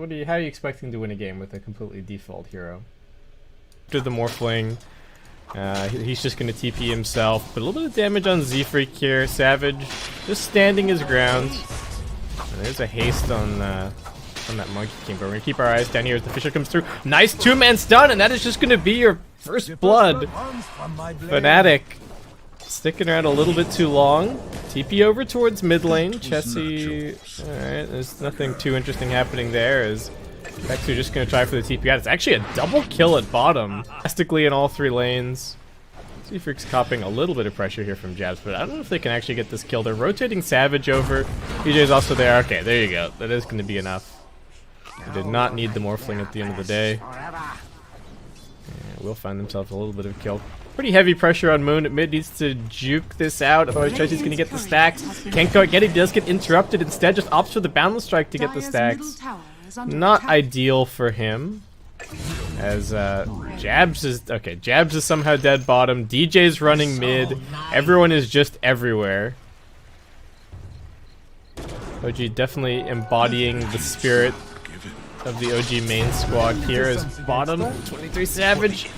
How are you expecting to win a game with a completely default hero? After the Morphling, he's just going to TP himself. Put a little bit of damage on Z-Freak here. Savage just standing his ground. And there's a haste on that Monkey King, but we're going to keep our eyes down here as the Fisher comes through. Nice two-man stun, and that is just going to be your first blood. Fnatic sticking around a little bit too long. TP over towards mid lane. Chessie, alright, there's nothing too interesting happening there as Vexu just going to try for the TP out. It's actually a double kill at bottom. Drastically in all three lanes. Z-Freak's copping a little bit of pressure here from Jabs, but I don't know if they can actually get this kill. They're rotating Savage over. DJ's also there. Okay, there you go. That is going to be enough. They did not need the Morphling at the end of the day. Yeah, will find themselves a little bit of kill. Pretty heavy pressure on Moon at mid. Needs to juke this out. Otherwise, Chelsea's going to get the stacks. Can't quite get it. He does get interrupted. Instead, just opts for the Boundless Strike to get the stacks. Not ideal for him. As Jabs is... Okay, Jabs is somehow dead bottom. DJ's running mid. Everyone is just everywhere. OG definitely embodying the spirit of the OG main squad here as bottom. 23 Savage.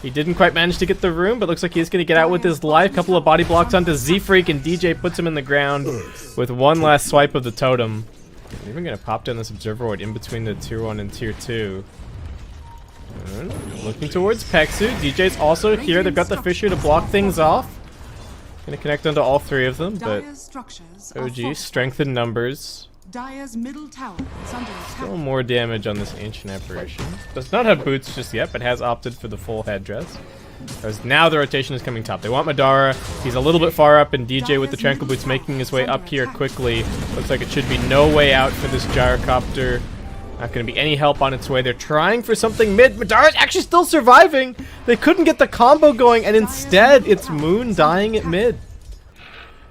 He didn't quite manage to get the room, but looks like he's going to get out with his life. Couple of body blocks onto Z-Freak, and DJ puts him in the ground with one last swipe of the totem. I'm even going to pop down this Observer Ward in between the Tier 1 and Tier 2. And looking towards Pexu. DJ's also here. They've got the Fisher to block things off. Going to connect onto all three of them, but OG, strength in numbers. Dire's middle tower is under attack. Still more damage on this Ancient Apparition. Does not have boots just yet, but has opted for the full headdress. As now the rotation is coming top. They want Madara. He's a little bit far up, and DJ with the Tranquil Boots making his way up here quickly. Looks like it should be no way out for this Gyrocopter. Not going to be any help on its way. They're trying for something mid. Madara's actually still surviving. They couldn't get the combo going, and instead it's Moon dying at mid.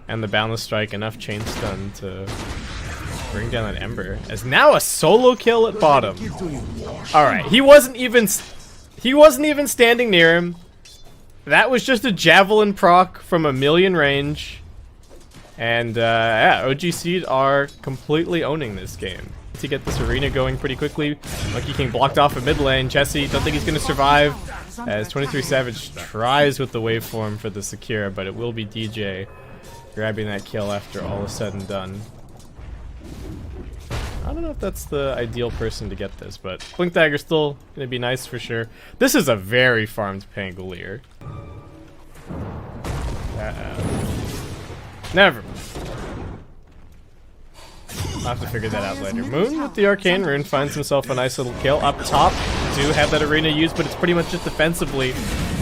And the Boundless Strike, enough chain stun to bring down that Ember. As now a solo kill at bottom. Alright, he wasn't even standing near him. That was just a javelin proc from a million range. And yeah, OG.Seed are completely owning this game. To get this arena going pretty quickly. Monkey King blocked off a mid lane. Chessie, don't think he's going to survive. As 23 Savage tries with the waveform for the Secure, but it will be DJ grabbing that kill after all is said and done. I don't know if that's the ideal person to get this, but Blink Dagger's still going to be nice for sure. This is a very farmed Pangolier. Never mind. I'll have to figure that out later. Moon with the Arcane Rune finds himself a nice little kill. Up top, do have that arena used, but it's pretty much just defensively.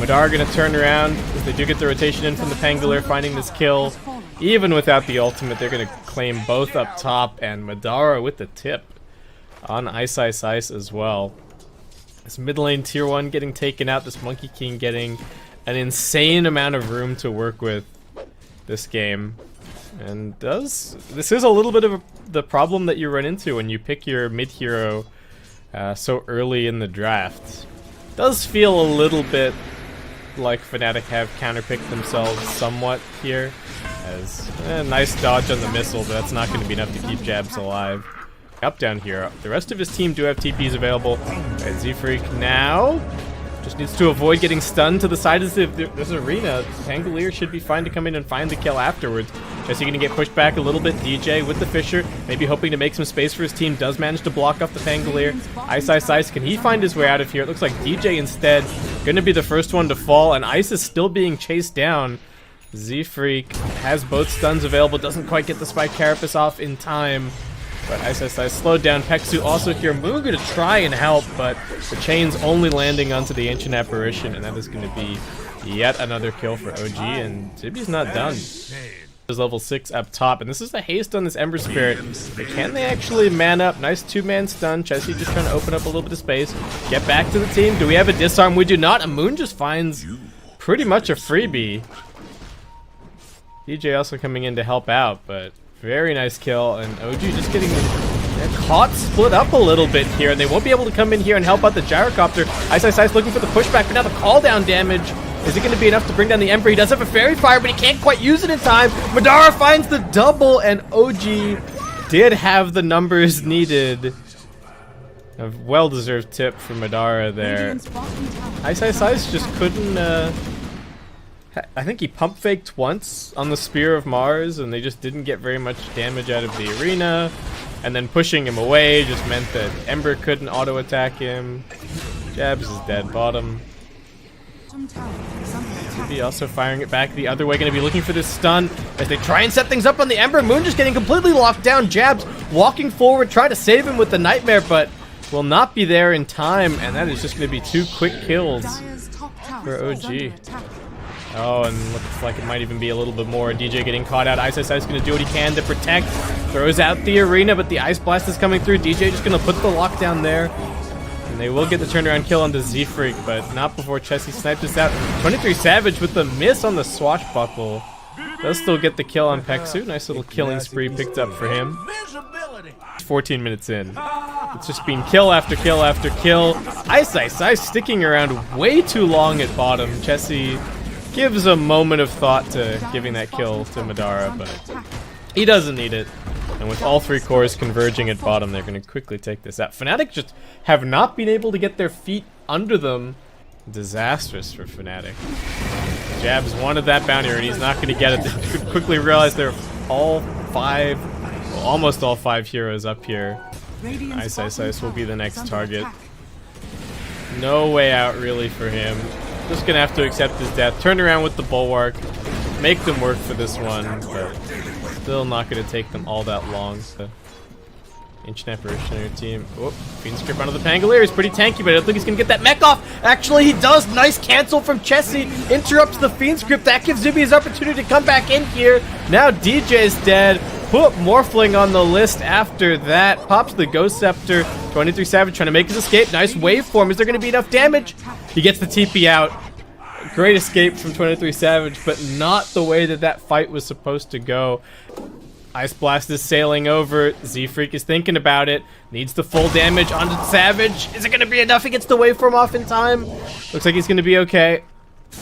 Madara going to turn around as they do get the rotation in from the Pangolier, finding this kill. Even without the ultimate, they're going to claim both up top, and Madara with the tip on Ice as well. This mid lane Tier 1 getting taken out, this Monkey King getting an insane amount of room to work with this game. And this is a little bit of the problem that you run into when you pick your mid hero so early in the draft. Does feel a little bit like Fnatic have counterpicked themselves somewhat here. As nice dodge on the missile, but that's not going to be enough to keep Jabs alive. Up down here. The rest of his team do have TPs available. Right, Z-Freak now just needs to avoid getting stunned to the side of this arena. Pangolier should be fine to come in and find the kill afterwards. Jesse going to get pushed back a little bit. DJ with the Fisher, maybe hoping to make some space for his team. Does manage to block off the Pangolier. Ice. Can he find his way out of here? It looks like DJ instead going to be the first one to fall, and Ice is still being chased down. Z-Freak has both stuns available. Doesn't quite get the Spike Carapace off in time. But Ice slowed down. Pexu also here. Moon going to try and help, but the chain's only landing onto the Ancient Apparition, and that is going to be yet another kill for OG, and Tibi's not done. Is level 6 up top, and this is the haste on this Ember Spirit. But can they actually man up? Nice two-man stun. Chessie just trying to open up a little bit of space. Get back to the team. Do we have a disarm? We do not. And Moon just finds pretty much a freebie. DJ also coming in to help out, but very nice kill, and OG just getting caught split up a little bit here, and they won't be able to come in here and help out the Gyrocopter. Ice looking for the pushback, but now the call down damage. Is it going to be enough to bring down the Emperor? He does have a Fairy Fire, but he can't quite use it in time. Madara finds the double, and OG did have the numbers needed A well-deserved tip from Madara there. Ice just couldn't, I think he pump faked once on the Spear of Mars, and they just didn't get very much damage out of the arena. And then pushing him away just meant that Ember couldn't auto-attack him. Jabs is dead bottom. Be also firing it back the other way, going to be looking for this stun as they try and set things up on the Ember. Moon just getting completely locked down. Jabs walking forward, trying to save him with the Nightmare, but will not be there in time, and that is just going to be 2 quick kills for OG. Oh, and looks like it might even be a little bit more. DJ getting caught out. Ice is going to do what he can to protect. Throws out the arena, but the Ice Blast is coming through. DJ just going to put the lockdown there. And they will get the turnaround kill onto Z-Freak, but not before Chessie sniped us out. 23 Savage with the miss on the swashbuckle. Does still get the kill on Peksu. Nice little killing spree picked up for him. 14 minutes in. It's just been kill after kill after kill. Ice sticking around way too long at bottom. Chessie gives a moment of thought to giving that kill to Madara, but he doesn't need it. And with all 3 cores converging at bottom, they're going to quickly take this out. Fnatic just have not been able to get their feet under them. Disastrous for Fnatic. Jabs wanted that bounty, and he's not going to get it. They quickly realize they're all 5, well, almost all 5 heroes up here. Ice will be the next target. No way out really for him. Just going to have to accept his death. Turn around with the Bulwark. Make them work for this one, but still not going to take them all that long. So, Ancient Apparition on your team. Oh, Fiend Script onto the Pangolier. He's pretty tanky, but I don't think he's going to get that mech off. Actually, he does. Nice cancel from Chessie. Interrupts the Fiend Script. That gives Zuby his opportunity to come back in here. Now DJ's dead. Put Morphling on the list after that. Pops the Ghost Scepter. 23 Savage trying to make his escape. Nice waveform. Is there going to be enough damage? He gets the TP out. Great escape from 23 Savage, but not the way that that fight was supposed to go. Ice Blast is sailing over. Z-Freak is thinking about it. Needs the full damage onto Savage. Is it going to be enough? He gets the waveform off in time. Looks like he's going to be okay.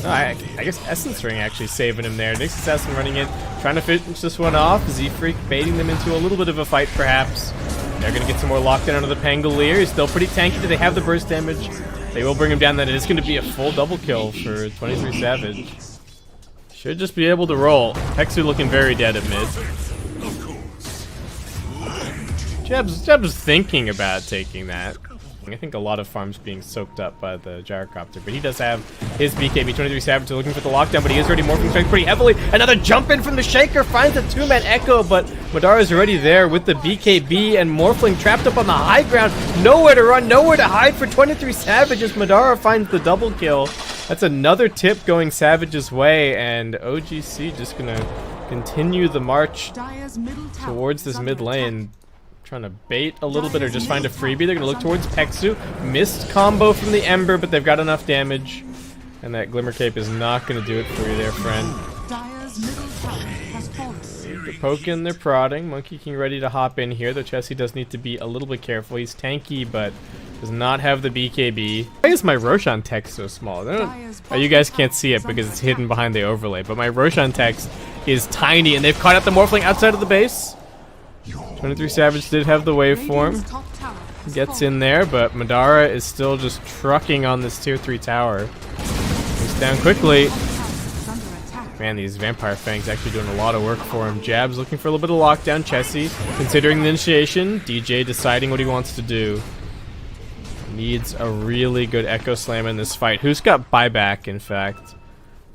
Oh, I guess Essence Ring actually saving him there. Nyx Assassin running in, trying to finish this one off. Z-Freak baiting them into a little bit of a fight, perhaps. They're going to get some more lockdown onto the Pangolier. He's still pretty tanky. Do they have the burst damage? They will bring him down. That it is going to be a full double kill for 23 Savage. Should just be able to roll. Peksu looking very dead at mid. Jab's thinking about taking that. I think a lot of farms being soaked up by the Gyrocopter, but he does have his BKB. 23 Savage looking for the lockdown, but he is already morphing strength pretty heavily. Another jump in from the Shaker, finds a 2-man Echo, but Madara is already there with the BKB, and Morphling trapped up on the high ground. Nowhere to run, nowhere to hide for 23 Savage as Madara finds the double kill. That's another tip going Savage's way, and OG.Seed just gonna continue the march towards this mid lane. Trying to bait a little bit or just find a freebie. They're going to look towards Peksu. Missed combo from the Ember, but they've got enough damage. And that Glimmer Cape is not going to do it for you there, friend. They're poking, they're prodding. Monkey King ready to hop in here, though Chessie does need to be a little bit careful. He's tanky, but does not have the BKB. Why is my Roshan text so small? Oh, you guys can't see it because it's hidden behind the overlay, but my Roshan text is tiny, and they've caught out the Morphling outside of the base. 23 Savage did have the waveform. Gets in there, but Madara is still just trucking on this tier 3 tower. He's down quickly. Man, these Vampire Fangs actually doing a lot of work for him. Jab's looking for a little bit of lockdown. Chessie considering the initiation. DJ deciding what he wants to do. Needs a really good Echo Slam in this fight. Who's got buyback, in fact?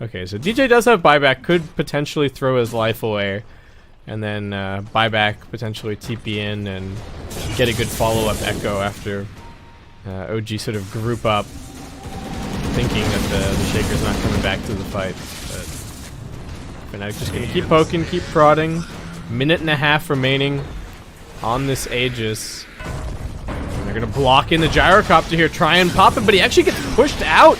Okay, so DJ does have buyback. Could potentially throw his life away. And then buyback, potentially TP in and get a good follow-up Echo after OG sort of group up, thinking that the Shaker's not coming back to the fight. But Fnatic just going to keep poking, keep prodding. Minute and a half remaining on this Aegis. And they're going to block in the Gyrocopter here, try and pop him, but he actually gets pushed out.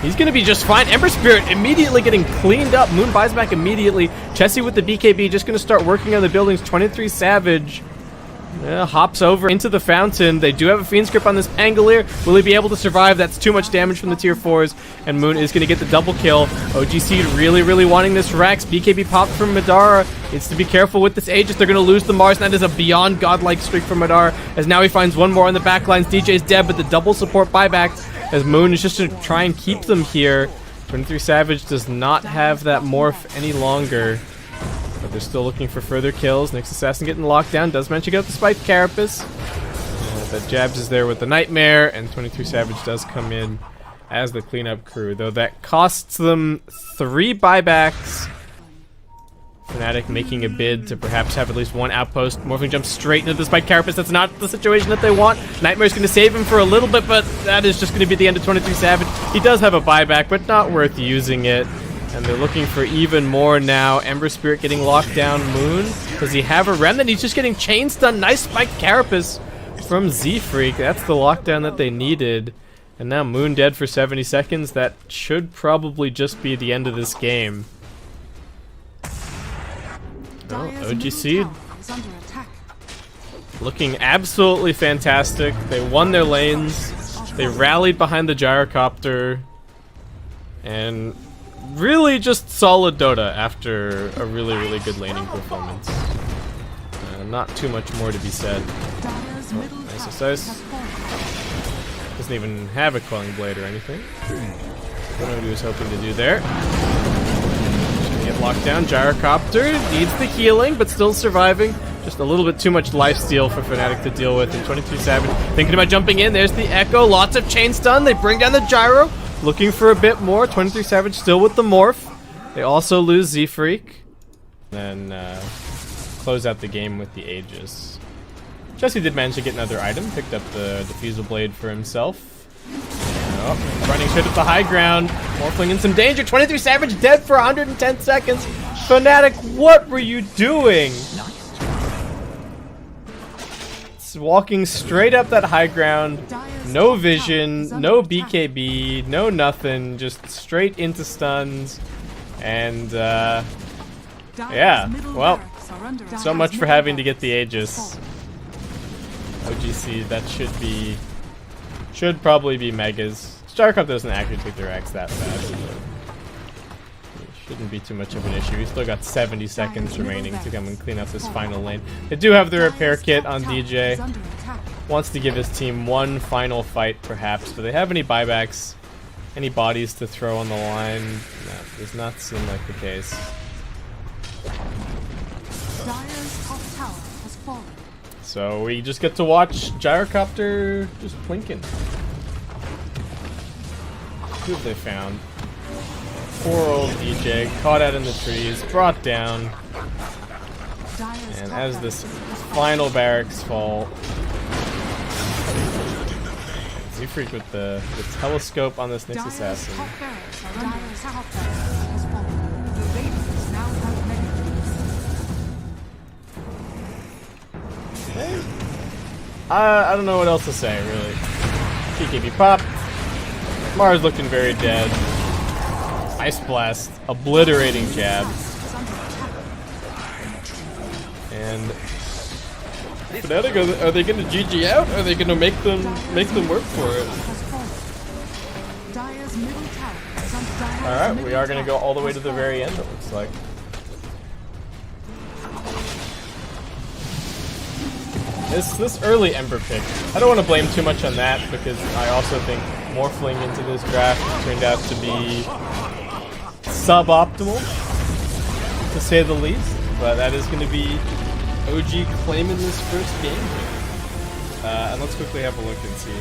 He's going to be just fine. Ember Spirit immediately getting cleaned up. Moon buys back immediately. Chessie with the BKB just going to start working on the buildings. 23 Savage Hops over into the fountain. They do have a Fiend's Grip on this Pangolier. Will he be able to survive? That's too much damage from the tier 4s, and Moon is going to get the double kill. OG.Seed really wanting this Rex. BKB popped from Madara. Needs to be careful with this Aegis. They're going to lose the Mars, and that is a beyond godlike streak from Madara, as now he finds one more on the back lines. DJ's dead, but the double support buybacks, as Moon is just going to try and keep them here. 23 Savage does not have that morph any longer. But they're still looking for further kills. Nyx Assassin getting locked down. Does manage to get out the Spike Carapace. But Jabs is there with the Nightmare, and 23 Savage does come in as the cleanup crew. Though that costs them 3 buybacks. Fnatic making a bid to perhaps have at least one outpost. Morphling jumps straight into the Spike Carapace. That's not the situation that they want. Nightmare's going to save him for a little bit, but that is just going to be the end of 23 Savage. He does have a buyback, but not worth using it. And they're looking for even more now. Ember Spirit getting locked down. Moon, does he have a Remnant? He's just getting chain stun. Nice Spike Carapace from Z-Freak. That's the lockdown that they needed. And now Moon dead for 70 seconds. That should probably just be the end of this game. Well, OG.Seed looking absolutely fantastic. They won their lanes. They rallied behind the Gyrocopter. And really just solid Dota after a really good laning performance. Not too much more to be said. Oh, nice. Doesn't even have a Quelling Blade or anything. I don't know what he was hoping to do there. Get locked down. Gyrocopter needs the healing, but still surviving. Just a little bit too much lifesteal for Fnatic to deal with. And 23 Savage thinking about jumping in. There's the Echo. Lots of chain stun. They bring down the Gyro. Looking for a bit more. 23 Savage still with the morph. They also lose Z-Freak. Then close out the game with the Aegis. Jesse did manage to get another item. Picked up the Diffusal Blade for himself. Oh, running straight up the high ground. Morphling in some danger. 23 Savage dead for 110 seconds. Fnatic, what were you doing? It's walking straight up that high ground. No vision, no BKB, no nothing. Just straight into stuns. And, yeah. Well, so much for having to get the Aegis. OG.Seed, that should probably be Megas. Starcraft doesn't actually take their X that fast, so it shouldn't be too much of an issue. He's still got 70 seconds remaining to come and clean up this final lane. They do have the repair kit on DJ. Wants to give his team one final fight, perhaps. Do they have any buybacks? Any bodies to throw on the line? No, does not seem like the case. So we just get to watch Gyrocopter just plinking. Who have they found? Poor old DJ, caught out in the trees, brought down. And as this final barracks fall, Z-Freak with the telescope on this Nyx Assassin. I don't know what else to say, really. PKB popped. Mars looking very dead. Ice Blast, obliterating jab. And Fnatic, are they going to GG out? Or are they going to make them work for it? Alright, we are going to go all the way to the very end, it looks like. This early Ember pick, I don't want to blame too much on that, because I also think Morphling into this draft turned out to be suboptimal, to say the least. But that is going to be OG claiming this first game here. And let's quickly have a look and see